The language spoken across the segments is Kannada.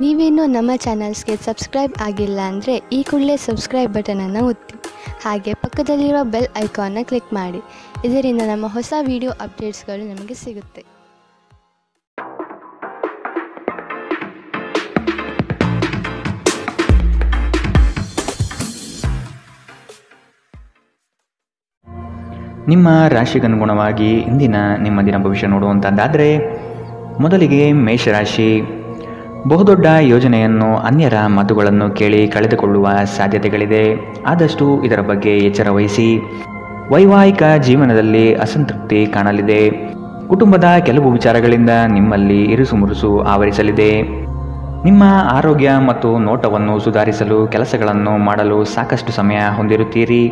ನೀವೇನೂ ನಮ್ಮ ಚಾನಲ್ಸ್ಗೆ ಸಬ್ಸ್ಕ್ರೈಬ್ ಆಗಿಲ್ಲ ಅಂದರೆ ಈ ಕೂಡಲೇ ಸಬ್ಸ್ಕ್ರೈಬ್ ಬಟನನ್ನು ಒತ್ತಿ. ಹಾಗೆ ಪಕ್ಕದಲ್ಲಿರುವ ಬೆಲ್ ಐಕಾನ್ನ ಕ್ಲಿಕ್ ಮಾಡಿ. ಇದರಿಂದ ನಮ್ಮ ಹೊಸ ವಿಡಿಯೋ ಅಪ್ಡೇಟ್ಸ್ಗಳು ನಿಮಗೆ ಸಿಗುತ್ತೆ. ನಿಮ್ಮ ರಾಶಿಗನುಗುಣವಾಗಿ ಇಂದಿನ ನಿಮ್ಮ ದಿನ ಭವಿಷ್ಯ ನೋಡುವಂಥದ್ದಾದರೆ, ಮೊದಲಿಗೆ ಮೇಷರಾಶಿ. ಬಹುದೊಡ್ಡ ಯೋಜನೆಯನ್ನು ಅನ್ಯರ ಮಾತುಗಳನ್ನು ಕೇಳಿ ಕಳೆದುಕೊಳ್ಳುವ ಸಾಧ್ಯತೆಗಳಿದೆ. ಆದಷ್ಟು ಇದರ ಬಗ್ಗೆ ಎಚ್ಚರ ವಹಿಸಿ. ವೈವಾಹಿಕ ಜೀವನದಲ್ಲಿ ಅಸಂತೃಪ್ತಿ ಕಾಣಲಿದೆ. ಕುಟುಂಬದ ಕೆಲವು ವಿಚಾರಗಳಿಂದ ನಿಮ್ಮಲ್ಲಿ ಇರುಸುಮುರುಸು ಆವರಿಸಲಿದೆ. ನಿಮ್ಮ ಆರೋಗ್ಯ ಮತ್ತು ನೋಟವನ್ನು ಸುಧಾರಿಸಲು ಕೆಲಸಗಳನ್ನು ಮಾಡಲು ಸಾಕಷ್ಟು ಸಮಯ ಹೊಂದಿರುತ್ತೀರಿ.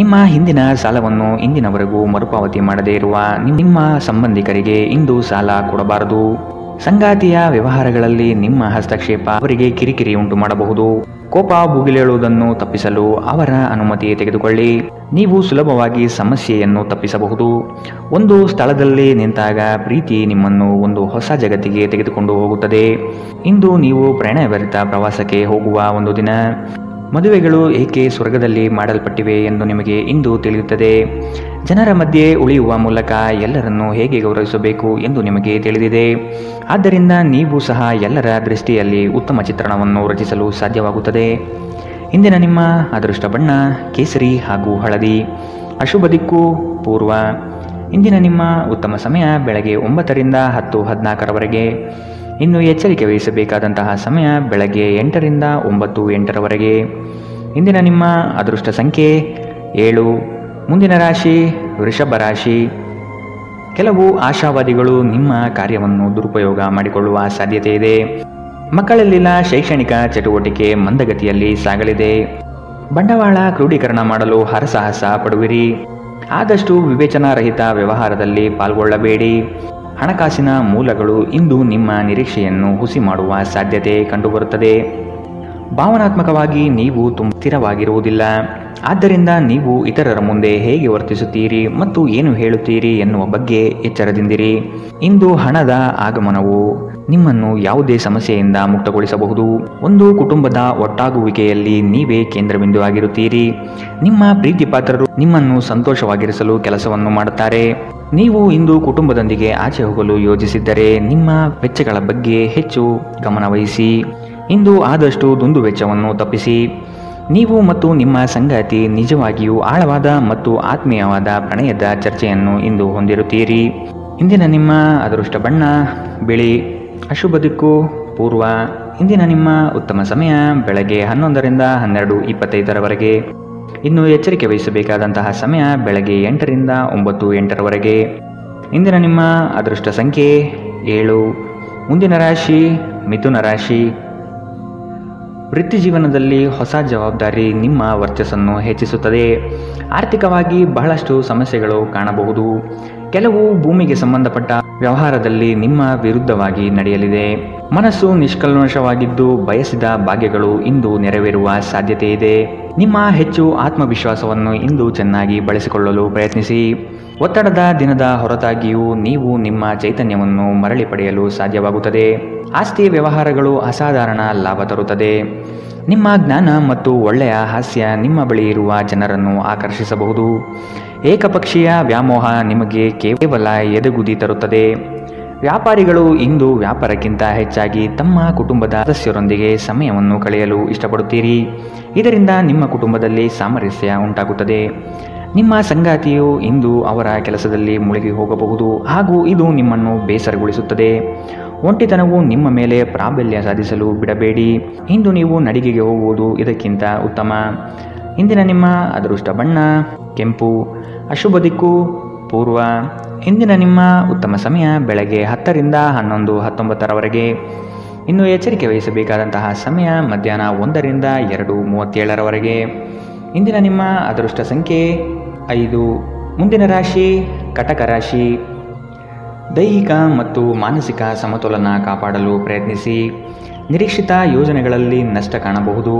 ನಿಮ್ಮ ಹಿಂದಿನ ಸಾಲವನ್ನು ಇಂದಿನವರೆಗೂ ಮರುಪಾವತಿ ಮಾಡದೇ ಇರುವ ನಿಮ್ಮ ಸಂಬಂಧಿಕರಿಗೆ ಇಂದು ಸಾಲ ಕೊಡಬಾರದು. ಸಂಗಾತಿಯ ವ್ಯವಹಾರಗಳಲ್ಲಿ ನಿಮ್ಮ ಹಸ್ತಕ್ಷೇಪ ಅವರಿಗೆ ಕಿರಿಕಿರಿ ಉಂಟು ಮಾಡಬಹುದು. ಕೋಪ ಭುಗಿಲೇಳುವುದನ್ನು ತಪ್ಪಿಸಲು ಅವರ ಅನುಮತಿ ತೆಗೆದುಕೊಳ್ಳಿ. ನೀವು ಸುಲಭವಾಗಿ ಸಮಸ್ಯೆಯನ್ನು ತಪ್ಪಿಸಬಹುದು. ಒಂದು ಸ್ಥಳದಲ್ಲಿ ನಿಂತಾಗ ಪ್ರೀತಿ ನಿಮ್ಮನ್ನು ಒಂದು ಹೊಸ ಜಗತ್ತಿಗೆ ತೆಗೆದುಕೊಂಡು ಹೋಗುತ್ತದೆ. ಇಂದು ನೀವು ಪ್ರಣಯಭರಿತ ಪ್ರವಾಸಕ್ಕೆ ಹೋಗುವ ಒಂದು ದಿನ. ಮದುವೆಗಳು ಏಕೆ ಸ್ವರ್ಗದಲ್ಲಿ ಮಾಡಲ್ಪಟ್ಟಿವೆ ಎಂದು ನಿಮಗೆ ಇಂದು ತಿಳಿಯುತ್ತದೆ. ಜನರ ಮಧ್ಯೆ ಉಳಿಯುವ ಮೂಲಕ ಎಲ್ಲರನ್ನೂ ಹೇಗೆ ಗೌರವಿಸಬೇಕು ಎಂದು ನಿಮಗೆ ತಿಳಿದಿದೆ. ಆದ್ದರಿಂದ ನೀವು ಸಹ ಎಲ್ಲರ ದೃಷ್ಟಿಯಲ್ಲಿ ಉತ್ತಮ ಚಿತ್ರಣವನ್ನು ರಚಿಸಲು ಸಾಧ್ಯವಾಗುತ್ತದೆ. ಇಂದಿನ ನಿಮ್ಮ ಅದೃಷ್ಟ ಬಣ್ಣ ಕೇಸರಿ ಹಾಗೂ ಹಳದಿ. ಅಶುಭ ದಿಕ್ಕು ಪೂರ್ವ. ಇಂದಿನ ನಿಮ್ಮ ಉತ್ತಮ ಸಮಯ ಬೆಳಗ್ಗೆ 9ರಿಂದ 10:14ರವರೆಗೆ. ಇನ್ನು ಎಚ್ಚರಿಕೆ ವಹಿಸಬೇಕಾದಂತಹ ಸಮಯ ಬೆಳಗ್ಗೆ 8ರಿಂದ 9:08ರವರೆಗೆ. ಇಂದಿನ ನಿಮ್ಮ ಅದೃಷ್ಟ ಸಂಖ್ಯೆ 7. ಮುಂದಿನ ರಾಶಿ ವೃಷಭ ರಾಶಿ. ಕೆಲವು ಆಶಾವಾದಿಗಳು ನಿಮ್ಮ ಕಾರ್ಯವನ್ನು ದುರುಪಯೋಗ ಮಾಡಿಕೊಳ್ಳುವ ಸಾಧ್ಯತೆ ಇದೆ. ಮಕ್ಕಳಲ್ಲಿನ ಶೈಕ್ಷಣಿಕ ಚಟುವಟಿಕೆ ಮಂದಗತಿಯಲ್ಲಿ ಸಾಗಲಿದೆ. ಬಂಡವಾಳ ಕ್ರೋಢೀಕರಣ ಮಾಡಲು ಹರಸಾಹಸ ಪಡುವಿರಿ. ಆದಷ್ಟು ವಿವೇಚನಾರಹಿತ ವ್ಯವಹಾರದಲ್ಲಿ ಪಾಲ್ಗೊಳ್ಳಬೇಡಿ. ಹಣಕಾಸಿನ ಮೂಲಗಳು ಇಂದು ನಿಮ್ಮ ನಿರೀಕ್ಷೆಯನ್ನು ಹುಸಿ ಮಾಡುವ ಸಾಧ್ಯತೆ ಕಂಡುಬರುತ್ತದೆ. ಭಾವನಾತ್ಮಕವಾಗಿ ನೀವು ಸ್ಥಿರವಾಗಿರುವುದಿಲ್ಲ. ಆದ್ದರಿಂದ ನೀವು ಇತರರ ಮುಂದೆ ಹೇಗೆ ವರ್ತಿಸುತ್ತೀರಿ ಮತ್ತು ಏನು ಹೇಳುತ್ತೀರಿ ಎನ್ನುವ ಬಗ್ಗೆ ಎಚ್ಚರದಿಂದಿರಿ. ಇಂದು ಹಣದ ಆಗಮನವು ನಿಮ್ಮನ್ನು ಯಾವುದೇ ಸಮಸ್ಯೆಯಿಂದ ಮುಕ್ತಗೊಳಿಸಬಹುದು. ಒಂದು ಕುಟುಂಬದ ಒಟ್ಟಾಗುವಿಕೆಯಲ್ಲಿ ನೀವೇ ಕೇಂದ್ರಬಿಂದು ಆಗಿರುತ್ತೀರಿ. ನಿಮ್ಮ ಪ್ರೀತಿ ಪಾತ್ರರು ನಿಮ್ಮನ್ನು ಸಂತೋಷವಾಗಿರಿಸಲು ಕೆಲಸವನ್ನು ಮಾಡುತ್ತಾರೆ. ನೀವು ಇಂದು ಕುಟುಂಬದೊಂದಿಗೆ ಆಚೆ ಹೋಗಲು ಯೋಜಿಸಿದ್ದರೆ ನಿಮ್ಮ ವೆಚ್ಚಗಳ ಬಗ್ಗೆ ಹೆಚ್ಚು ಗಮನವಹಿಸಿ. ಇಂದು ಆದಷ್ಟು ದುಂದು ವೆಚ್ಚವನ್ನು ತಪ್ಪಿಸಿ. ನೀವು ಮತ್ತು ನಿಮ್ಮ ಸಂಗಾತಿ ನಿಜವಾಗಿಯೂ ಆಳವಾದ ಮತ್ತು ಆತ್ಮೀಯವಾದ ಪ್ರಣಯದ ಚರ್ಚೆಯನ್ನು ಇಂದು ಹೊಂದಿರುತ್ತೀರಿ. ಇಂದಿನ ನಿಮ್ಮ ಅದೃಷ್ಟ ಬಣ್ಣ ಬಿಳಿ. ಅಶುಭ ದಿಕ್ಕು ಪೂರ್ವ. ಇಂದಿನ ನಿಮ್ಮ ಉತ್ತಮ ಸಮಯ ಬೆಳಗ್ಗೆ 11ರಿಂದ 12:25ರವರೆಗೆ. ಇನ್ನು ಎಚ್ಚರಿಕೆ ವಹಿಸಬೇಕಾದಂತಹ ಸಮಯ ಬೆಳಗ್ಗೆ 8ರಿಂದ 9:08ರವರೆಗೆ. ಇಂದಿನ ನಿಮ್ಮ ಅದೃಷ್ಟ ಸಂಖ್ಯೆ 7. ಮುಂದಿನ ರಾಶಿ ಮಿಥುನ ರಾಶಿ. ವೃತ್ತಿ ಜೀವನದಲ್ಲಿ ಹೊಸ ಜವಾಬ್ದಾರಿ ನಿಮ್ಮ ವರ್ಚಸ್ಸನ್ನು ಹೆಚ್ಚಿಸುತ್ತದೆ. ಆರ್ಥಿಕವಾಗಿ ಬಹಳಷ್ಟು ಸಮಸ್ಯೆಗಳು ಕಾಣಬಹುದು. ಕೆಲವು ಭೂಮಿಗೆ ಸಂಬಂಧಪಟ್ಟ ವ್ಯವಹಾರದಲ್ಲಿ ನಿಮ್ಮ ವಿರುದ್ಧವಾಗಿ ನಡೆಯಲಿದೆ. ಮನಸ್ಸು ನಿಷ್ಕಲ್ಮಶವಾಗಿದ್ದು ಬಯಸಿದ ಭಾಗ್ಯಗಳು ಇಂದು ನೆರವೇರುವ ಸಾಧ್ಯತೆ ಇದೆ. ನಿಮ್ಮ ಹೆಚ್ಚು ಆತ್ಮವಿಶ್ವಾಸವನ್ನು ಇಂದು ಚೆನ್ನಾಗಿ ಬಳಸಿಕೊಳ್ಳಲು ಪ್ರಯತ್ನಿಸಿ. ಒತ್ತಡದ ದಿನದ ಹೊರತಾಗಿಯೂ ನೀವು ನಿಮ್ಮ ಚೈತನ್ಯವನ್ನು ಮರಳಿ ಪಡೆಯಲು ಸಾಧ್ಯವಾಗುತ್ತದೆ. ಆಸ್ತಿ ವ್ಯವಹಾರಗಳು ಅಸಾಧಾರಣ ಲಾಭ ತರುತ್ತದೆ. ನಿಮ್ಮ ಜ್ಞಾನ ಮತ್ತು ಒಳ್ಳೆಯ ಹಾಸ್ಯ ನಿಮ್ಮ ಬಳಿ ಇರುವ ಜನರನ್ನು ಆಕರ್ಷಿಸಬಹುದು. ಏಕಪಕ್ಷೀಯ ವ್ಯಾಮೋಹ ನಿಮಗೆ ಕೇವಲ ಎದೆಗುದಿ ತರುತ್ತದೆ. ವ್ಯಾಪಾರಿಗಳು ಇಂದು ವ್ಯಾಪಾರಕ್ಕಿಂತ ಹೆಚ್ಚಾಗಿ ತಮ್ಮ ಕುಟುಂಬದ ಸದಸ್ಯರೊಂದಿಗೆ ಸಮಯವನ್ನು ಕಳೆಯಲು ಇಷ್ಟಪಡುತ್ತೀರಿ. ಇದರಿಂದ ನಿಮ್ಮ ಕುಟುಂಬದಲ್ಲಿ ಸಾಮರಸ್ಯ ಉಂಟಾಗುತ್ತದೆ. ನಿಮ್ಮ ಸಂಗಾತಿಯು ಇಂದು ಅವರ ಕೆಲಸದಲ್ಲಿ ಮುಳುಗಿ ಹೋಗಬಹುದು ಹಾಗೂ ಇದು ನಿಮ್ಮನ್ನು ಬೇಸರಗೊಳಿಸುತ್ತದೆ. ಒಂಟಿತನವು ನಿಮ್ಮ ಮೇಲೆ ಪ್ರಾಬಲ್ಯ ಸಾಧಿಸಲು ಬಿಡಬೇಡಿ. ಇಂದು ನೀವು ನಡಿಗೆಗೆ ಹೋಗುವುದು ಇದಕ್ಕಿಂತ ಉತ್ತಮ. ಇಂದಿನ ನಿಮ್ಮ ಅದೃಷ್ಟ ಬಣ್ಣ ಕೆಂಪು. ಅಶುಭ ದಿಕ್ಕು ಪೂರ್ವ. ಇಂದಿನ ನಿಮ್ಮ ಉತ್ತಮ ಸಮಯ ಬೆಳಗ್ಗೆ 10ರಿಂದ 11:19ರವರೆಗೆ. ಇನ್ನು ಎಚ್ಚರಿಕೆ ವಹಿಸಬೇಕಾದಂತಹ ಸಮಯ ಮಧ್ಯಾಹ್ನ 1ರಿಂದ 2:37ರವರೆಗೆ. ಇಂದಿನ ನಿಮ್ಮ ಅದೃಷ್ಟ ಸಂಖ್ಯೆ 5. ಮುಂದಿನ ರಾಶಿ ಕಟಕ ರಾಶಿ. ದೈಹಿಕ ಮತ್ತು ಮಾನಸಿಕ ಸಮತೋಲನ ಕಾಪಾಡಲು ಪ್ರಯತ್ನಿಸಿ. ನಿರೀಕ್ಷಿತ ಯೋಜನೆಗಳಲ್ಲಿ ನಷ್ಟ ಕಾಣಬಹುದು.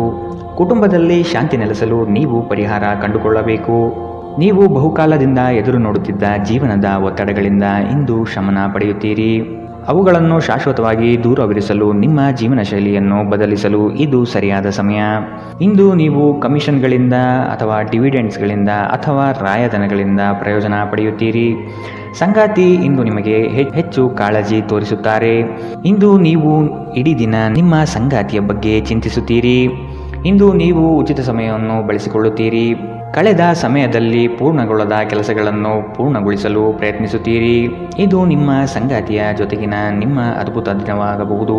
ಕುಟುಂಬದಲ್ಲಿ ಶಾಂತಿ ನೆಲೆಸಲು ನೀವು ಪರಿಹಾರ ಕಂಡುಕೊಳ್ಳಬೇಕು. ನೀವು ಬಹುಕಾಲದಿಂದ ಎದುರು ನೋಡುತ್ತಿದ್ದ ಜೀವನದ ಒತ್ತಡಗಳಿಂದ ಇಂದು ಶಮನ ಪಡೆಯುತ್ತೀರಿ. ಅವುಗಳನ್ನು ಶಾಶ್ವತವಾಗಿ ದೂರವಿರಿಸಲು ನಿಮ್ಮ ಜೀವನ ಶೈಲಿಯನ್ನು ಬದಲಿಸಲು ಇದು ಸರಿಯಾದ ಸಮಯ. ಇಂದು ನೀವು ಕಮಿಷನ್ಗಳಿಂದ ಅಥವಾ ಡಿವಿಡೆಂಡ್ಸ್ಗಳಿಂದ ಅಥವಾ ರಾಯಧನಗಳಿಂದ ಪ್ರಯೋಜನ ಪಡೆಯುತ್ತೀರಿ. ಸಂಗಾತಿ ಇಂದು ನಿಮಗೆ ಹೆಚ್ಚು ಕಾಳಜಿ ತೋರಿಸುತ್ತಾರೆ. ಇಂದು ನೀವು ಇಡೀ ದಿನ ನಿಮ್ಮ ಸಂಗಾತಿಯ ಬಗ್ಗೆ ಚಿಂತಿಸುತ್ತೀರಿ. ಇಂದು ನೀವು ಉಚಿತ ಸಮಯವನ್ನು ಬಳಸಿಕೊಳ್ಳುತ್ತೀರಿ. ಕಳೆದ ಸಮಯದಲ್ಲಿ ಪೂರ್ಣಗೊಳ್ಳದ ಕೆಲಸಗಳನ್ನು ಪೂರ್ಣಗೊಳಿಸಲು ಪ್ರಯತ್ನಿಸುತ್ತೀರಿ. ಇದು ನಿಮ್ಮ ಸಂಗಾತಿಯ ಜೊತೆಗಿನ ನಿಮ್ಮ ಅದ್ಭುತ ದಿನವಾಗಬಹುದು.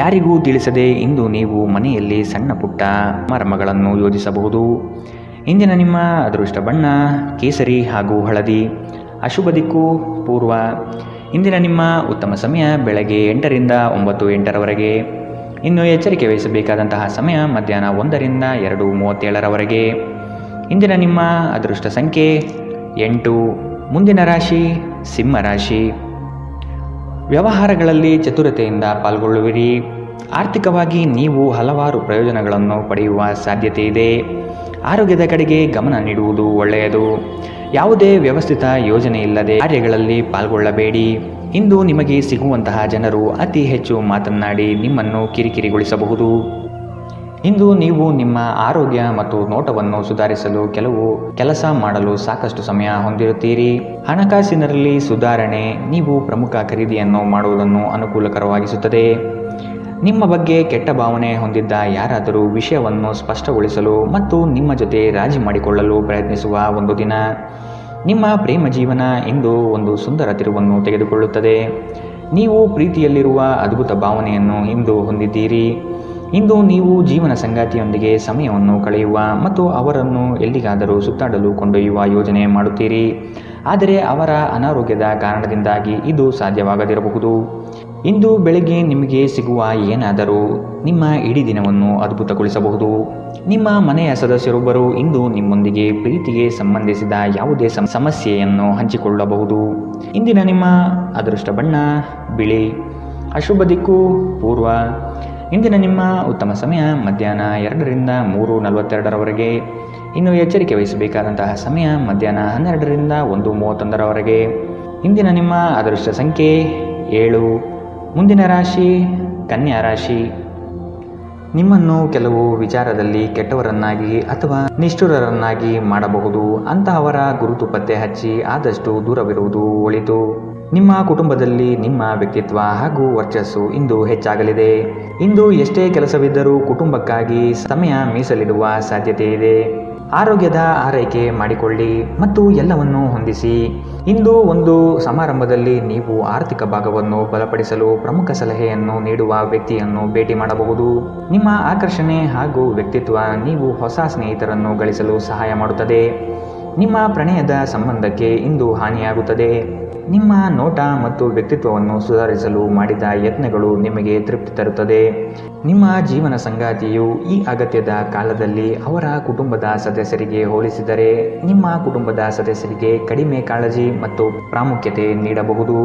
ಯಾರಿಗೂ ತಿಳಿಸದೆ ಇಂದು ನೀವು ಮನೆಯಲ್ಲಿ ಸಣ್ಣ ಪುಟ್ಟ ಸಮಾರಂಭಗಳನ್ನು ಯೋಜಿಸಬಹುದು. ಇಂದಿನ ನಿಮ್ಮ ಅದೃಷ್ಟ ಬಣ್ಣ ಕೇಸರಿ ಹಾಗೂ ಹಳದಿ. ಅಶುಭ ದಿಕ್ಕು ಪೂರ್ವ. ಇಂದಿನ ನಿಮ್ಮ ಉತ್ತಮ ಸಮಯ ಬೆಳಗ್ಗೆ 8ರಿಂದ 9:08ರವರೆಗೆ. ಇನ್ನು ಎಚ್ಚರಿಕೆ ವಹಿಸಬೇಕಾದಂತಹ ಸಮಯ ಮಧ್ಯಾಹ್ನ 1ರಿಂದ 2:37ರವರೆಗೆ. ಇಂದಿನ ನಿಮ್ಮ ಅದೃಷ್ಟ ಸಂಖ್ಯೆ 8. ಮುಂದಿನ ರಾಶಿ ಸಿಂಹ ರಾಶಿ. ವ್ಯವಹಾರಗಳಲ್ಲಿ ಚತುರತೆಯಿಂದ ಪಾಲ್ಗೊಳ್ಳುವಿರಿ. ಆರ್ಥಿಕವಾಗಿ ನೀವು ಹಲವಾರು ಪ್ರಯೋಜನಗಳನ್ನು ಪಡೆಯುವ ಸಾಧ್ಯತೆ ಇದೆ. ಆರೋಗ್ಯದ ಕಡೆಗೆ ಗಮನ ನೀಡುವುದು ಒಳ್ಳೆಯದು. ಯಾವುದೇ ವ್ಯವಸ್ಥಿತ ಯೋಜನೆ ಇಲ್ಲದೆ ಕಾರ್ಯಗಳಲ್ಲಿ ಪಾಲ್ಗೊಳ್ಳಬೇಡಿ. ಇಂದು ನಿಮಗೆ ಸಿಗುವಂತಹ ಜನರು ಅತಿ ಹೆಚ್ಚು ಮಾತನಾಡಿ ನಿಮ್ಮನ್ನು ಕಿರಿಕಿರಿಗೊಳಿಸಬಹುದು. ಇಂದು ನೀವು ನಿಮ್ಮ ಆರೋಗ್ಯ ಮತ್ತು ನೋಟವನ್ನು ಸುಧಾರಿಸಲು ಕೆಲಸ ಮಾಡಲು ಸಾಕಷ್ಟು ಸಮಯ ಹೊಂದಿರುತ್ತೀರಿ. ಹಣಕಾಸಿನಲ್ಲಿ ಸುಧಾರಣೆ ನೀವು ಪ್ರಮುಖ ಖರೀದಿಯನ್ನು ಮಾಡುವುದನ್ನು ಅನುಕೂಲಕರವಾಗಿಸುತ್ತದೆ. ನಿಮ್ಮ ಬಗ್ಗೆ ಕೆಟ್ಟ ಭಾವನೆ ಹೊಂದಿದ್ದ ಯಾರಾದರೂ ವಿಷಯವನ್ನು ಸ್ಪಷ್ಟಗೊಳಿಸಲು ಮತ್ತು ನಿಮ್ಮ ಜೊತೆ ರಾಜಿ ಮಾಡಿಕೊಳ್ಳಲು ಪ್ರಯತ್ನಿಸುವ ಒಂದು ದಿನ. ನಿಮ್ಮ ಪ್ರೇಮ ಜೀವನ ಇಂದು ಒಂದು ಸುಂದರ ತಿರುವನ್ನು ತೆಗೆದುಕೊಳ್ಳುತ್ತದೆ. ನೀವು ಪ್ರೀತಿಯಲ್ಲಿರುವ ಅದ್ಭುತ ಭಾವನೆಯನ್ನು ಇಂದು ಹೊಂದಿದ್ದೀರಿ. ಇಂದು ನೀವು ಜೀವನ ಸಂಗಾತಿಯೊಂದಿಗೆ ಸಮಯವನ್ನು ಕಳೆಯುವ ಮತ್ತು ಅವರನ್ನು ಎಲ್ಲಿಗಾದರೂ ಸುತ್ತಾಡಲು ಕೊಂಡೊಯ್ಯುವ ಯೋಜನೆ ಮಾಡುತ್ತೀರಿ. ಆದರೆ ಅವರ ಅನಾರೋಗ್ಯದ ಕಾರಣದಿಂದಾಗಿ ಇದು ಸಾಧ್ಯವಾಗದಿರಬಹುದು. ಇಂದು ಬೆಳಗ್ಗೆ ನಿಮಗೆ ಸಿಗುವ ಏನಾದರೂ ನಿಮ್ಮ ಇಡೀ ದಿನವನ್ನು ಅದ್ಭುತಗೊಳಿಸಬಹುದು. ನಿಮ್ಮ ಮನೆಯ ಸದಸ್ಯರೊಬ್ಬರು ಇಂದು ನಿಮ್ಮೊಂದಿಗೆ ಪ್ರೀತಿಗೆ ಸಂಬಂಧಿಸಿದ ಯಾವುದೇ ಸಮಸ್ಯೆಯನ್ನು ಹಂಚಿಕೊಳ್ಳಬಹುದು. ಇಂದಿನ ನಿಮ್ಮ ಅದೃಷ್ಟ ಬಣ್ಣ ಬಿಳಿ. ಅಶುಭ ದಿಕ್ಕು ಪೂರ್ವ. ಇಂದಿನ ನಿಮ್ಮ ಉತ್ತಮ ಸಮಯ ಮಧ್ಯಾಹ್ನ 2ರಿಂದ 3:42ರವರೆಗೆ. ಇನ್ನು ಎಚ್ಚರಿಕೆ ವಹಿಸಬೇಕಾದಂತಹ ಸಮಯ ಮಧ್ಯಾಹ್ನ 12ರಿಂದ 1:31ರವರೆಗೆ. ಇಂದಿನ ನಿಮ್ಮ ಅದೃಷ್ಟ ಸಂಖ್ಯೆ 7. ಮುಂದಿನ ರಾಶಿ ಕನ್ಯಾ ರಾಶಿ. ನಿಮ್ಮನ್ನು ಕೆಲವು ವಿಚಾರದಲ್ಲಿ ಕೆಟ್ಟವರನ್ನಾಗಿ ಅಥವಾ ನಿಷ್ಠುರರನ್ನಾಗಿ ಮಾಡಬಹುದು. ಅಂತಹವರ ಗುರುತು ಪತ್ತೆ ಹಚ್ಚಿ ಆದಷ್ಟು ದೂರವಿರುವುದು ಒಳಿತು. ನಿಮ್ಮ ಕುಟುಂಬದಲ್ಲಿ ನಿಮ್ಮ ವ್ಯಕ್ತಿತ್ವ ಹಾಗೂ ವರ್ಚಸ್ಸು ಇಂದು ಹೆಚ್ಚಾಗಲಿದೆ. ಇಂದು ಎಷ್ಟೇ ಕೆಲಸವಿದ್ದರೂ ಕುಟುಂಬಕ್ಕಾಗಿ ಸಮಯ ಮೀಸಲಿಡುವ ಸಾಧ್ಯತೆ ಇದೆ. ಆರೋಗ್ಯದ ಆರೈಕೆ ಮಾಡಿಕೊಳ್ಳಿ ಮತ್ತು ಎಲ್ಲವನ್ನೂ ಹೊಂದಿಸಿ. ಇಂದು ಒಂದು ಸಮಾರಂಭದಲ್ಲಿ ನೀವು ಆರ್ಥಿಕ ಭಾಗವನ್ನು ಬಲಪಡಿಸಲು ಪ್ರಮುಖ ಸಲಹೆಯನ್ನು ನೀಡುವ ವ್ಯಕ್ತಿಯನ್ನು ಭೇಟಿ ಮಾಡಬಹುದು. ನಿಮ್ಮ ಆಕರ್ಷಣೆ ಹಾಗೂ ವ್ಯಕ್ತಿತ್ವ ನೀವು ಹೊಸ ಸ್ನೇಹಿತರನ್ನು ಗಳಿಸಲು ಸಹಾಯ ಮಾಡುತ್ತದೆ. ನಿಮ್ಮ ಪ್ರಣಯದ ಸಂಬಂಧಕ್ಕೆ ಇಂದು ಹಾನಿಯಾಗುತ್ತದೆ. ನಿಮ್ಮ ನೋಟ ಮತ್ತು ವ್ಯಕ್ತಿತ್ವವನ್ನು ಸುಧಾರಿಸಲು ಮಾಡಿದ ಯತ್ನಗಳು ನಿಮಗೆ ತೃಪ್ತಿ ತರುತ್ತದೆ. ನಿಮ್ಮ ಜೀವನ ಸಂಗಾತಿಯು ಈ ಅಗತ್ಯದ ಕಾಲದಲ್ಲಿ ಅವರ ಕುಟುಂಬದ ಸದಸ್ಯರಿಗೆ ಹೋಲಿಸಿದರೆ ನಿಮ್ಮ ಕುಟುಂಬದ ಸದಸ್ಯರಿಗೆ ಕಡಿಮೆ ಕಾಳಜಿ ಮತ್ತು ಪ್ರಾಮುಖ್ಯತೆ ನೀಡಬಹುದು.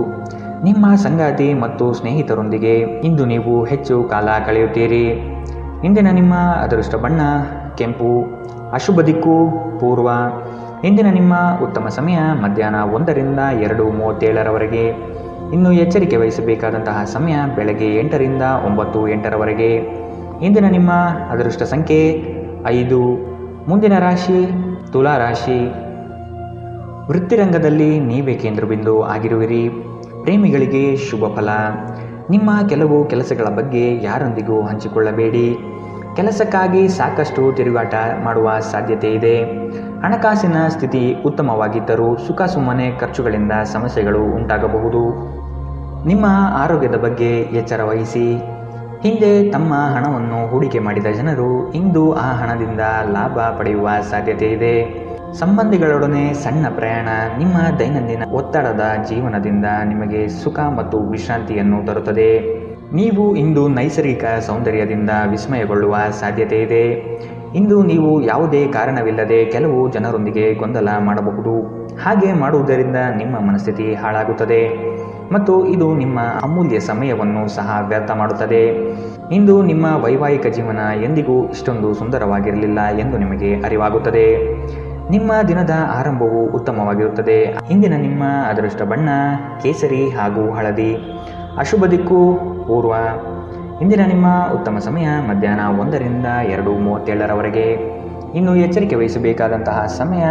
ನಿಮ್ಮ ಸಂಗಾತಿ ಮತ್ತು ಸ್ನೇಹಿತರೊಂದಿಗೆ ಇಂದು ನೀವು ಹೆಚ್ಚು ಕಾಲ ಕಳೆಯುತ್ತೀರಿ. ಇಂದಿನ ನಿಮ್ಮ ಅದೃಷ್ಟ ಬಣ್ಣ ಕೆಂಪು. ಅಶುಭ ದಿಕ್ಕು ಪೂರ್ವ. ಇಂದಿನ ನಿಮ್ಮ ಉತ್ತಮ ಸಮಯ ಮಧ್ಯಾಹ್ನ 1ರಿಂದ 2:37ರವರೆಗೆ. ಇನ್ನು ಎಚ್ಚರಿಕೆ ವಹಿಸಬೇಕಾದಂತಹ ಸಮಯ ಬೆಳಗ್ಗೆ 8ರಿಂದ 9:08ರವರೆಗೆ. ಇಂದಿನ ನಿಮ್ಮ ಅದೃಷ್ಟ ಸಂಖ್ಯೆ 5. ಮುಂದಿನ ರಾಶಿ ತುಲಾ ರಾಶಿ. ವೃತ್ತಿರಂಗದಲ್ಲಿ ನೀವೇ ಕೇಂದ್ರಬಿಂದು ಆಗಿರುವಿರಿ. ಪ್ರೇಮಿಗಳಿಗೆ ಶುಭ ಫಲ. ನಿಮ್ಮ ಕೆಲವು ಕೆಲಸಗಳ ಬಗ್ಗೆ ಯಾರೊಂದಿಗೂ ಹಂಚಿಕೊಳ್ಳಬೇಡಿ. ಕೆಲಸಕ್ಕಾಗಿ ಸಾಕಷ್ಟು ತಿರುಗಾಟ ಮಾಡುವ ಸಾಧ್ಯತೆ ಇದೆ. ಹಣಕಾಸಿನ ಸ್ಥಿತಿ ಉತ್ತಮವಾಗಿದ್ದರೂ ಸುಖ ಸುಮ್ಮನೆ ಖರ್ಚುಗಳಿಂದ ಸಮಸ್ಯೆಗಳು ಉಂಟಾಗಬಹುದು. ನಿಮ್ಮ ಆರೋಗ್ಯದ ಬಗ್ಗೆ ಎಚ್ಚರ ವಹಿಸಿ. ಹಿಂದೆ ತಮ್ಮ ಹಣವನ್ನು ಹೂಡಿಕೆ ಮಾಡಿದ ಜನರು ಇಂದು ಆ ಹಣದಿಂದ ಲಾಭ ಪಡೆಯುವ ಸಾಧ್ಯತೆ ಇದೆ. ಸಂಬಂಧಿಗಳೊಡನೆ ಸಣ್ಣ ಪ್ರಯಾಣ ನಿಮ್ಮ ದೈನಂದಿನ ಒತ್ತಡದ ಜೀವನದಿಂದ ನಿಮಗೆ ಸುಖ ಮತ್ತು ವಿಶ್ರಾಂತಿಯನ್ನು ತರುತ್ತದೆ. ನೀವು ಇಂದು ನೈಸರ್ಗಿಕ ಸೌಂದರ್ಯದಿಂದ ವಿಸ್ಮಯಗೊಳ್ಳುವ ಸಾಧ್ಯತೆ ಇದೆ. ಇಂದು ನೀವು ಯಾವುದೇ ಕಾರಣವಿಲ್ಲದೆ ಕೆಲವು ಜನರೊಂದಿಗೆ ಗೊಂದಲ ಮಾಡಬಹುದು. ಹಾಗೆ ಮಾಡುವುದರಿಂದ ನಿಮ್ಮ ಮನಸ್ಥಿತಿ ಹಾಳಾಗುತ್ತದೆ ಮತ್ತು ಇದು ನಿಮ್ಮ ಅಮೂಲ್ಯ ಸಮಯವನ್ನು ಸಹ ವ್ಯರ್ಥ ಮಾಡುತ್ತದೆ. ಇಂದು ನಿಮ್ಮ ವೈವಾಹಿಕ ಜೀವನ ಎಂದಿಗೂ ಇಷ್ಟೊಂದು ಸುಂದರವಾಗಿರಲಿಲ್ಲ ಎಂದು ನಿಮಗೆ ಅರಿವಾಗುತ್ತದೆ. ನಿಮ್ಮ ದಿನದ ಆರಂಭವು ಉತ್ತಮವಾಗಿರುತ್ತದೆ. ಇಂದಿನ ನಿಮ್ಮ ಅದೃಷ್ಟ ಬಣ್ಣ ಕೇಸರಿ ಹಾಗೂ ಹಳದಿ. ಅಶುಭ ದಿಕ್ಕು ಪೂರ್ವ. ಇಂದಿನ ನಿಮ್ಮ ಉತ್ತಮ ಸಮಯ ಮಧ್ಯಾಹ್ನ 1 ರಿಂದ 2:37 ಇನ್ನು ಎಚ್ಚರಿಕೆ ವಹಿಸಬೇಕಾದಂತಹ ಸಮಯ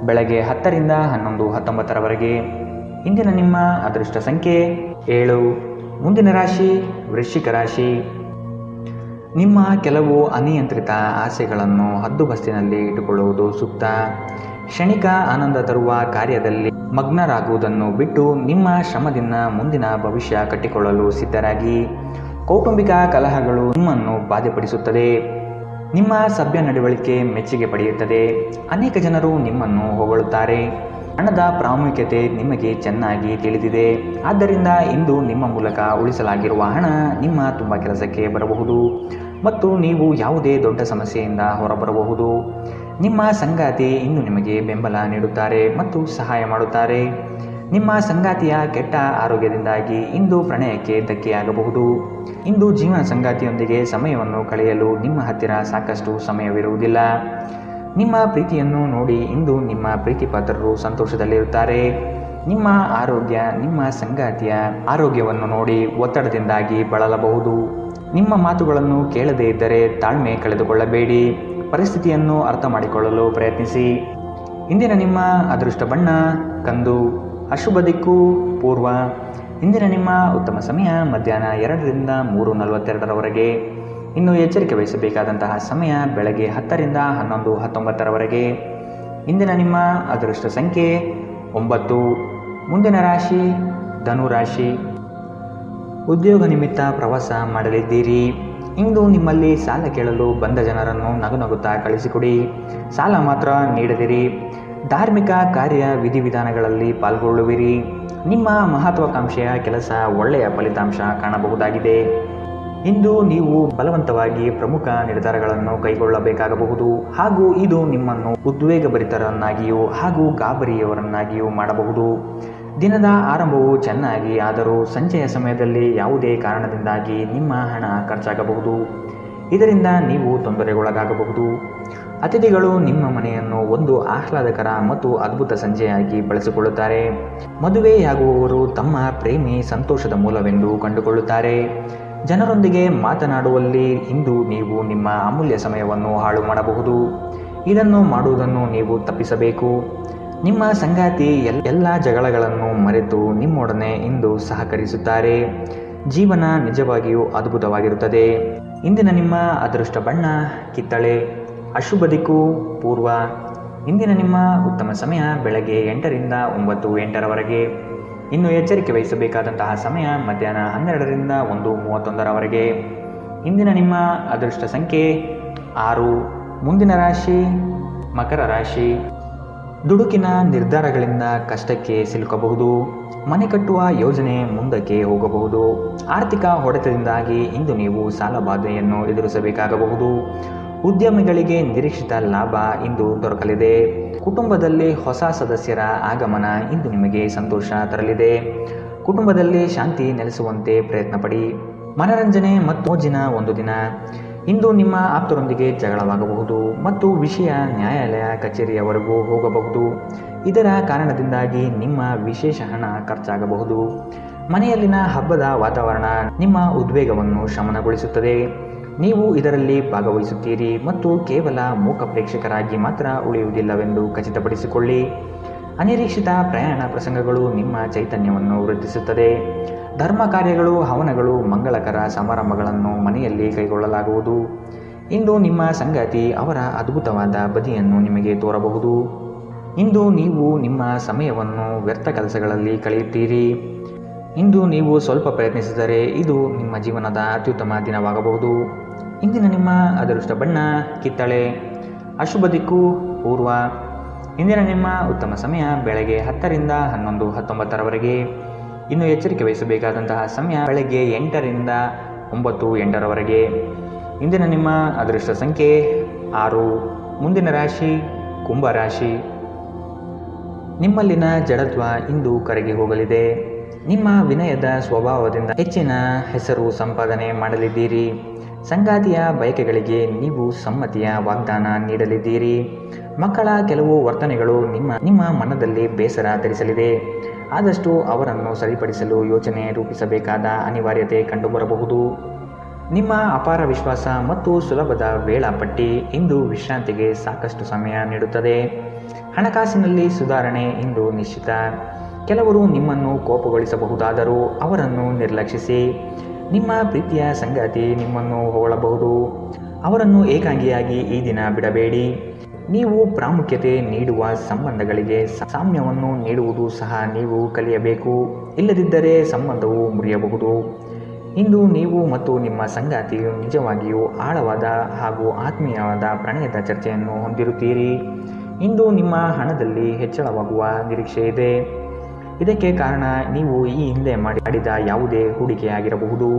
ಬೆಳಗ್ಗೆ 10 ರಿಂದ 11:19 ಇಂದಿನ ನಿಮ್ಮ ಅದೃಷ್ಟ ಸಂಖ್ಯೆ 7. ಮುಂದಿನ ರಾಶಿ ವೃಶ್ಚಿಕ ರಾಶಿ. ನಿಮ್ಮ ಕೆಲವು ಅನಿಯಂತ್ರಿತ ಆಸೆಗಳನ್ನು ಹದ್ದುಬಸ್ತಿನಲ್ಲಿ ಇಟ್ಟುಕೊಳ್ಳುವುದು ಸೂಕ್ತ. ಕ್ಷಣಿಕ ಆನಂದ ತರುವ ಕಾರ್ಯದಲ್ಲಿ ಮಗ್ನರಾಗುವುದನ್ನು ಬಿಟ್ಟು ನಿಮ್ಮ ಶ್ರಮದಿಂದ ಮುಂದಿನ ಭವಿಷ್ಯ ಕಟ್ಟಿಕೊಳ್ಳಲು ಸಿದ್ಧರಾಗಿ. ಕೌಟುಂಬಿಕ ಕಲಹಗಳು ನಿಮ್ಮನ್ನು ಬಾಧೆಪಡಿಸುತ್ತದೆ. ನಿಮ್ಮ ಸಭ್ಯ ನಡವಳಿಕೆ ಮೆಚ್ಚುಗೆ ಪಡೆಯುತ್ತದೆ. ಅನೇಕ ಜನರು ನಿಮ್ಮನ್ನು ಹೊಗಳುತ್ತಾರೆ. ಹಣದ ಪ್ರಾಮುಖ್ಯತೆ ನಿಮಗೆ ಚೆನ್ನಾಗಿ ತಿಳಿದಿದೆ. ಆದ್ದರಿಂದ ಇಂದು ನಿಮ್ಮ ಮೂಲಕ ಉಳಿಸಲಾಗಿರುವ ಹಣ ನಿಮ್ಮ ತುಂಬ ಕೆಲಸಕ್ಕೆ ಬರಬಹುದು ಮತ್ತು ನೀವು ಯಾವುದೇ ದೊಡ್ಡ ಸಮಸ್ಯೆಯಿಂದ ಹೊರಬರಬಹುದು. ನಿಮ್ಮ ಸಂಗಾತಿ ಇಂದು ನಿಮಗೆ ಬೆಂಬಲ ನೀಡುತ್ತಾರೆ ಮತ್ತು ಸಹಾಯ ಮಾಡುತ್ತಾರೆ. ನಿಮ್ಮ ಸಂಗಾತಿಯ ಕೆಟ್ಟ ಆರೋಗ್ಯದಿಂದಾಗಿ ಇಂದು ಪ್ರಣಯಕ್ಕೆ ಧಕ್ಕೆಯಾಗಬಹುದು. ಇಂದು ಜೀವನ ಸಂಗಾತಿಯೊಂದಿಗೆ ಸಮಯವನ್ನು ಕಳೆಯಲು ನಿಮ್ಮ ಹತ್ತಿರ ಸಾಕಷ್ಟು ಸಮಯವಿರುವುದಿಲ್ಲ. ನಿಮ್ಮ ಪ್ರೀತಿಯನ್ನು ನೋಡಿ ಇಂದು ನಿಮ್ಮ ಪ್ರೀತಿಪಾತ್ರರು ಸಂತೋಷದಲ್ಲಿರುತ್ತಾರೆ. ನಿಮ್ಮ ಆರೋಗ್ಯ ನಿಮ್ಮ ಸಂಗಾತಿಯ ಆರೋಗ್ಯವನ್ನು ನೋಡಿ ಒತ್ತಡದಿಂದಾಗಿ ಬಳಲಬಹುದು. ನಿಮ್ಮ ಮಾತುಗಳನ್ನು ಕೇಳದೇ ಇದ್ದರೆ ತಾಳ್ಮೆ ಕಳೆದುಕೊಳ್ಳಬೇಡಿ. ಪರಿಸ್ಥಿತಿಯನ್ನು ಅರ್ಥ ಮಾಡಿಕೊಳ್ಳಲು ಪ್ರಯತ್ನಿಸಿ. ಇಂದಿನ ನಿಮ್ಮ ಅದೃಷ್ಟ ಬಣ್ಣ ಕಂದು. ಅಶುಭ ದಿಕ್ಕು ಪೂರ್ವ. ಇಂದಿನ ನಿಮ್ಮ ಉತ್ತಮ ಸಮಯ ಮಧ್ಯಾಹ್ನ 2 ರಿಂದ 3:42 ಇನ್ನು ಎಚ್ಚರಿಕೆ ವಹಿಸಬೇಕಾದಂತಹ ಸಮಯ ಬೆಳಗ್ಗೆ 10 ರಿಂದ 11:19 ಇಂದಿನ ನಿಮ್ಮ ಅದೃಷ್ಟ ಸಂಖ್ಯೆ 9. ಮುಂದಿನ ರಾಶಿ ಧನು ರಾಶಿ. ಉದ್ಯೋಗ ನಿಮಿತ್ತ ಪ್ರವಾಸ ಮಾಡಲಿದ್ದೀರಿ. ಇಂದು ನಿಮ್ಮಲ್ಲಿ ಸಾಲ ಕೇಳಲು ಬಂದ ಜನರನ್ನು ನಗುನಗುತ್ತಾ ಕಳಿಸಿಕೊಡಿ. ಸಾಲ ಮಾತ್ರ ನೀಡದಿರಿ. ಧಾರ್ಮಿಕ ಕಾರ್ಯ ವಿಧಿವಿಧಾನಗಳಲ್ಲಿ ಪಾಲ್ಗೊಳ್ಳುವಿರಿ. ನಿಮ್ಮ ಮಹತ್ವಾಕಾಂಕ್ಷೆಯ ಕೆಲಸ ಒಳ್ಳೆಯ ಫಲಿತಾಂಶ ಕಾಣಬಹುದಾಗಿದೆ. ಇಂದು ನೀವು ಬಲವಂತವಾಗಿ ಪ್ರಮುಖ ನಿರ್ಧಾರಗಳನ್ನು ಕೈಗೊಳ್ಳಬೇಕಾಗಬಹುದು ಹಾಗೂ ಇದು ನಿಮ್ಮನ್ನು ಉದ್ವೇಗಭರಿತರನ್ನಾಗಿಯೂ ಹಾಗೂ ಗಾಬರಿಯವರನ್ನಾಗಿಯೂ ಮಾಡಬಹುದು. ದಿನದ ಆರಂಭವು ಚೆನ್ನಾಗಿ ಆದರೂ ಸಂಜೆಯ ಸಮಯದಲ್ಲಿ ಯಾವುದೇ ಕಾರಣದಿಂದಾಗಿ ನಿಮ್ಮ ಹಣ ಖರ್ಚಾಗಬಹುದು. ಇದರಿಂದ ನೀವು ತೊಂದರೆಗೊಳಗಾಗಬಹುದು. ಅತಿಥಿಗಳು ನಿಮ್ಮ ಮನೆಯನ್ನು ಒಂದು ಆಹ್ಲಾದಕರ ಮತ್ತು ಅದ್ಭುತ ಸಂಜೆಯಾಗಿ ಬಳಸಿಕೊಳ್ಳುತ್ತಾರೆ. ಮದುವೆಯಾಗುವವರು ತಮ್ಮ ಪ್ರೇಮಿ ಸಂತೋಷದ ಮೂಲವೆಂದು ಕಂಡುಕೊಳ್ಳುತ್ತಾರೆ. ಜನರೊಂದಿಗೆ ಮಾತನಾಡುವಲ್ಲಿ ಇಂದು ನೀವು ನಿಮ್ಮ ಅಮೂಲ್ಯ ಸಮಯವನ್ನು ಹಾಳು ಮಾಡಬಹುದು. ಇದನ್ನು ಮಾಡುವುದನ್ನು ನೀವು ತಪ್ಪಿಸಬೇಕು. ನಿಮ್ಮ ಸಂಗಾತಿ ಎಲ್ಲ ಜಗಳಗಳನ್ನು ಮರೆತು ನಿಮ್ಮೊಡನೆ ಇಂದು ಸಹಕರಿಸುತ್ತಾರೆ. ಜೀವನ ನಿಜವಾಗಿಯೂ ಅದ್ಭುತವಾಗಿರುತ್ತದೆ. ಇಂದಿನ ನಿಮ್ಮ ಅದೃಷ್ಟ ಬಣ್ಣ ಕಿತ್ತಳೆ. ಅಶುಭ ದಿಕ್ಕು ಪೂರ್ವ. ಇಂದಿನ ನಿಮ್ಮ ಉತ್ತಮ ಸಮಯ ಬೆಳಗ್ಗೆ 8 ರಿಂದ 9:08 ಇನ್ನು ಎಚ್ಚರಿಕೆ ವಹಿಸಬೇಕಾದಂತಹ ಸಮಯ ಮಧ್ಯಾಹ್ನ 12 ರಿಂದ 1:31 ಇಂದಿನ ನಿಮ್ಮ ಅದೃಷ್ಟ ಸಂಖ್ಯೆ 6. ಮುಂದಿನ ರಾಶಿ ಮಕರ ರಾಶಿ. ದುಡುಕಿನ ನಿರ್ಧಾರಗಳಿಂದ ಕಷ್ಟಕ್ಕೆ ಸಿಲುಕಬಹುದು. ಮನೆ ಕಟ್ಟುವ ಯೋಜನೆ ಮುಂದಕ್ಕೆ ಹೋಗಬಹುದು. ಆರ್ಥಿಕ ಹೊಡೆತದಿಂದಾಗಿ ಇಂದು ನೀವು ಸಾಲಬಾಧೆಯನ್ನು ಎದುರಿಸಬೇಕಾಗಬಹುದು. ಉದ್ಯಮಿಗಳಿಗೆ ನಿರೀಕ್ಷಿತ ಲಾಭ ಇಂದು ದೊರಕಲಿದೆ. ಕುಟುಂಬದಲ್ಲಿ ಹೊಸ ಸದಸ್ಯರ ಆಗಮನ ಇಂದು ನಿಮಗೆ ಸಂತೋಷ ತರಲಿದೆ. ಕುಟುಂಬದಲ್ಲಿ ಶಾಂತಿ ನೆಲೆಸುವಂತೆ ಪ್ರಯತ್ನ ಪಡಿ. ಮನರಂಜನೆ ಮತ್ತು ಮೋಜಿನ ಒಂದು ದಿನ. ಇಂದು ನಿಮ್ಮ ಆಪ್ತರೊಂದಿಗೆ ಜಗಳವಾಗಬಹುದು ಮತ್ತು ವಿಷಯ ನ್ಯಾಯಾಲಯ ಕಚೇರಿಯವರೆಗೂ ಹೋಗಬಹುದು. ಇದರ ಕಾರಣದಿಂದಾಗಿ ನಿಮ್ಮ ವಿಶೇಷ ಹಣ ಖರ್ಚಾಗಬಹುದು. ಮನೆಯಲ್ಲಿನ ಹಬ್ಬದ ವಾತಾವರಣ ನಿಮ್ಮ ಉದ್ವೇಗವನ್ನು ಶಮನಗೊಳಿಸುತ್ತದೆ. ನೀವು ಇದರಲ್ಲಿ ಭಾಗವಹಿಸುತ್ತೀರಿ ಮತ್ತು ಕೇವಲ ಮೂಕ ಪ್ರೇಕ್ಷಕರಾಗಿ ಮಾತ್ರ ಉಳಿಯುವುದಿಲ್ಲವೆಂದು ಖಚಿತಪಡಿಸಿಕೊಳ್ಳಿ. ಅನಿರೀಕ್ಷಿತ ಪ್ರಯಾಣ ಪ್ರಸಂಗಗಳು ನಿಮ್ಮ ಚೈತನ್ಯವನ್ನು ವೃದ್ಧಿಸುತ್ತದೆ. ಧರ್ಮ ಕಾರ್ಯಗಳು ಹವನಗಳು ಮಂಗಳಕರ ಸಮಾರಂಭಗಳನ್ನು ಮನೆಯಲ್ಲಿ ಕೈಗೊಳ್ಳಲಾಗುವುದು. ಇಂದು ನಿಮ್ಮ ಸಂಗಾತಿ ಅವರ ಅದ್ಭುತವಾದ ಬದಿಯನ್ನು ನಿಮಗೆ ತೋರಬಹುದು. ಇಂದು ನೀವು ನಿಮ್ಮ ಸಮಯವನ್ನು ವ್ಯರ್ಥ ಕೆಲಸಗಳಲ್ಲಿ ಕಳೆಯುತ್ತೀರಿ. ಇಂದು ನೀವು ಸ್ವಲ್ಪ ಪ್ರಯತ್ನಿಸಿದರೆ ಇದು ನಿಮ್ಮ ಜೀವನದ ಅತ್ಯುತ್ತಮ ದಿನವಾಗಬಹುದು. ಇಂದಿನ ನಿಮ್ಮ ಅದೃಷ್ಟ ಬಣ್ಣ ಕಿತ್ತಳೆ. ಅಶುಭ ದಿಕ್ಕು ಪೂರ್ವ. ಇಂದಿನ ನಿಮ್ಮ ಉತ್ತಮ ಸಮಯ ಬೆಳಗ್ಗೆ 10 ರಿಂದ 11:19 ಇನ್ನು ಎಚ್ಚರಿಕೆ ವಹಿಸಬೇಕಾದಂತಹ ಸಮಯ ಬೆಳಗ್ಗೆ 8 ರಿಂದ 9:08 ಇಂದಿನ ನಿಮ್ಮ ಅದೃಷ್ಟ ಸಂಖ್ಯೆ 6. ಮುಂದಿನ ರಾಶಿ ಕುಂಭರಾಶಿ. ನಿಮ್ಮಲ್ಲಿನ ಜಡತ್ವ ಇಂದು ಕರಗಿ ಹೋಗಲಿದೆ. ನಿಮ್ಮ ವಿನಯದ ಸ್ವಭಾವದಿಂದ ಹೆಚ್ಚಿನ ಹೆಸರು ಸಂಪಾದನೆ ಮಾಡಲಿದ್ದೀರಿ. ಸಂಗಾತಿಯ ಬಯಕೆಗಳಿಗೆ ನೀವು ಸಮ್ಮತಿಯ ವಾಗ್ದಾನ ನೀಡಲಿದ್ದೀರಿ. ಮಕ್ಕಳ ಕೆಲವು ವರ್ತನೆಗಳು ನಿಮ್ಮ ಮನದಲ್ಲಿ ಬೇಸರ ತರಿಸಲಿದೆ. ಆದಷ್ಟು ಅವರನ್ನು ಸರಿಪಡಿಸಲು ಯೋಚನೆ ರೂಪಿಸಬೇಕಾದ ಅನಿವಾರ್ಯತೆ ಕಂಡುಬರಬಹುದು. ನಿಮ್ಮ ಅಪಾರ ವಿಶ್ವಾಸ ಮತ್ತು ಸುಲಭದ ವೇಳಾಪಟ್ಟಿ ಇಂದು ವಿಶ್ರಾಂತಿಗೆ ಸಾಕಷ್ಟು ಸಮಯ ನೀಡುತ್ತದೆ. ಹಣಕಾಸಿನಲ್ಲಿ ಸುಧಾರಣೆ ಇಂದು ನಿಶ್ಚಿತ. ಕೆಲವರು ನಿಮ್ಮನ್ನು ಕೋಪಗೊಳಿಸಬಹುದಾದರೂ ಅವರನ್ನು ನಿರ್ಲಕ್ಷಿಸಿ. ನಿಮ್ಮ ಪ್ರೀತಿಯ ಸಂಗಾತಿ ನಿಮ್ಮನ್ನು ಹೊಗಳಬಹುದು. ಅವರನ್ನು ಏಕಾಂಗಿಯಾಗಿ ಈ ದಿನ ಬಿಡಬೇಡಿ. ನೀವು ಪ್ರಾಮುಖ್ಯತೆ ನೀಡುವ ಸಂಬಂಧಗಳಿಗೆ ಸಾಮ್ಯವನ್ನು ನೀಡುವುದು ಸಹ ನೀವು ಕಲಿಯಬೇಕು. ಇಲ್ಲದಿದ್ದರೆ ಸಂಬಂಧವು ಮುರಿಯಬಹುದು. ಇಂದು ನೀವು ಮತ್ತು ನಿಮ್ಮ ಸಂಗಾತಿಯು ನಿಜವಾಗಿಯೂ ಆಳವಾದ ಹಾಗೂ ಆತ್ಮೀಯವಾದ ಪ್ರಣಯದ ಚರ್ಚೆಯನ್ನು ಹೊಂದಿರುತ್ತೀರಿ. ಇಂದು ನಿಮ್ಮ ಹಣದಲ್ಲಿ ಹೆಚ್ಚಳವಾಗುವ ನಿರೀಕ್ಷೆ ಇದೆ. ಇದಕ್ಕೆ ಕಾರಣ ನೀವು ಈ ಹಿಂದೆ ಮಾಡಿದ ಯಾವುದೇ ಹೂಡಿಕೆಯಾಗಿರಬಹುದು.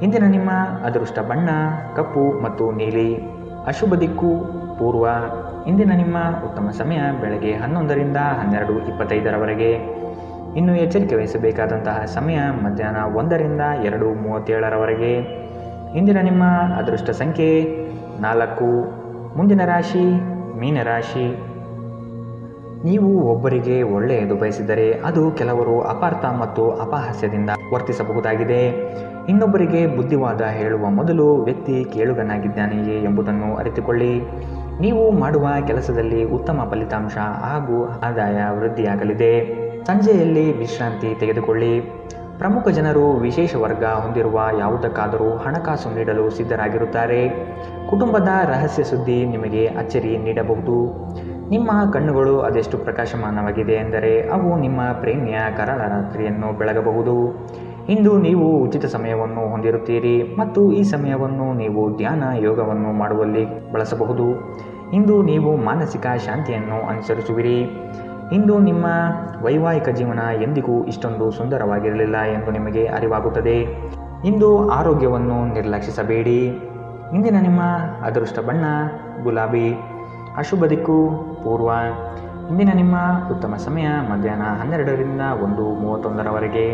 ಇಂದಿನ ನಿಮ್ಮ ಅದೃಷ್ಟ ಬಣ್ಣ ಕಪ್ಪು ಮತ್ತು ನೀಲಿ. ಅಶುಭ ದಿಕ್ಕು ಪೂರ್ವ. ಇಂದಿನ ನಿಮ್ಮ ಉತ್ತಮ ಸಮಯ ಬೆಳಗ್ಗೆ 11ರಿಂದ 12:25 ಇನ್ನು ಎಚ್ಚರಿಕೆ ವಹಿಸಬೇಕಾದಂತಹ ಸಮಯ ಮಧ್ಯಾಹ್ನ 1ರಿಂದ 2:37 ಇಂದಿನ ನಿಮ್ಮ ಅದೃಷ್ಟ ಸಂಖ್ಯೆ 4. ಮುಂದಿನ ರಾಶಿ ಮೀನರಾಶಿ. ನೀವು ಒಬ್ಬರಿಗೆ ಒಳ್ಳೆಯದು ಬಯಸಿದರೆ ಅದು ಕೆಲವರು ಅಪಾರ್ಥ ಮತ್ತು ಅಪಹಾಸ್ಯದಿಂದ ವರ್ತಿಸಬಹುದಾಗಿದೆ. ಇನ್ನೊಬ್ಬರಿಗೆ ಬುದ್ಧಿವಾದ ಹೇಳುವ ಮೊದಲು ವ್ಯಕ್ತಿ ಕೇಳುಗನಾಗಿದ್ದಾನೆಯೇ ಎಂಬುದನ್ನು ಅರಿತುಕೊಳ್ಳಿ. ನೀವು ಮಾಡುವ ಕೆಲಸದಲ್ಲಿ ಉತ್ತಮ ಫಲಿತಾಂಶ ಹಾಗೂ ಆದಾಯ ವೃದ್ಧಿಯಾಗಲಿದೆ. ಸಂಜೆಯಲ್ಲಿ ವಿಶ್ರಾಂತಿ ತೆಗೆದುಕೊಳ್ಳಿ. ಪ್ರಮುಖ ಜನರು ವಿಶೇಷ ವರ್ಗ ಹೊಂದಿರುವ ಯಾವುದಕ್ಕಾದರೂ ಹಣಕಾಸು ನೀಡಲು ಸಿದ್ಧರಾಗಿರುತ್ತಾರೆ. ಕುಟುಂಬದ ರಹಸ್ಯ ಸುದ್ದಿ ನಿಮಗೆ ಅಚ್ಚರಿ ನೀಡಬಹುದು. ನಿಮ್ಮ ಕಣ್ಣುಗಳು ಅದೆಷ್ಟು ಪ್ರಕಾಶಮಾನವಾಗಿದೆ ಎಂದರೆ ಅವು ನಿಮ್ಮ ಪ್ರೇಮಿಯ ಕರಾಳ ರಾತ್ರಿಯನ್ನು ಬೆಳಗಬಹುದು. ಇಂದು ನೀವು ಉಚಿತ ಸಮಯವನ್ನು ಹೊಂದಿರುತ್ತೀರಿ ಮತ್ತು ಈ ಸಮಯವನ್ನು ನೀವು ಧ್ಯಾನ ಯೋಗವನ್ನು ಮಾಡುವಲ್ಲಿ ಬಳಸಬಹುದು. ಇಂದು ನೀವು ಮಾನಸಿಕ ಶಾಂತಿಯನ್ನು ಅನುಸರಿಸುವಿರಿ. ಇಂದು ನಿಮ್ಮ ವೈವಾಹಿಕ ಜೀವನ ಎಂದಿಗೂ ಇಷ್ಟೊಂದು ಸುಂದರವಾಗಿರಲಿಲ್ಲ ಎಂದು ನಿಮಗೆ ಅರಿವಾಗುತ್ತದೆ. ಇಂದು ಆರೋಗ್ಯವನ್ನು ನಿರ್ಲಕ್ಷಿಸಬೇಡಿ. ಇಂದಿನ ನಿಮ್ಮ ಅದೃಷ್ಟ ಬಣ್ಣ ಗುಲಾಬಿ. ಅಶುಭ ದಿಕ್ಕು ಪೂರ್ವ. ಇಂದಿನ ನಿಮ್ಮ ಉತ್ತಮ ಸಮಯ ಮಧ್ಯಾಹ್ನ 12ರಿಂದ 1:31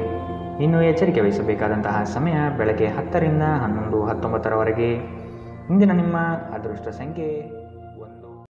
ಇನ್ನು ಎಚ್ಚರಿಕೆ ವಹಿಸಬೇಕಾದಂತಹ ಸಮಯ ಬೆಳಗ್ಗೆ 10ರಿಂದ 11:19 ಇಂದಿನ ನಿಮ್ಮ ಅದೃಷ್ಟ ಸಂಖ್ಯೆ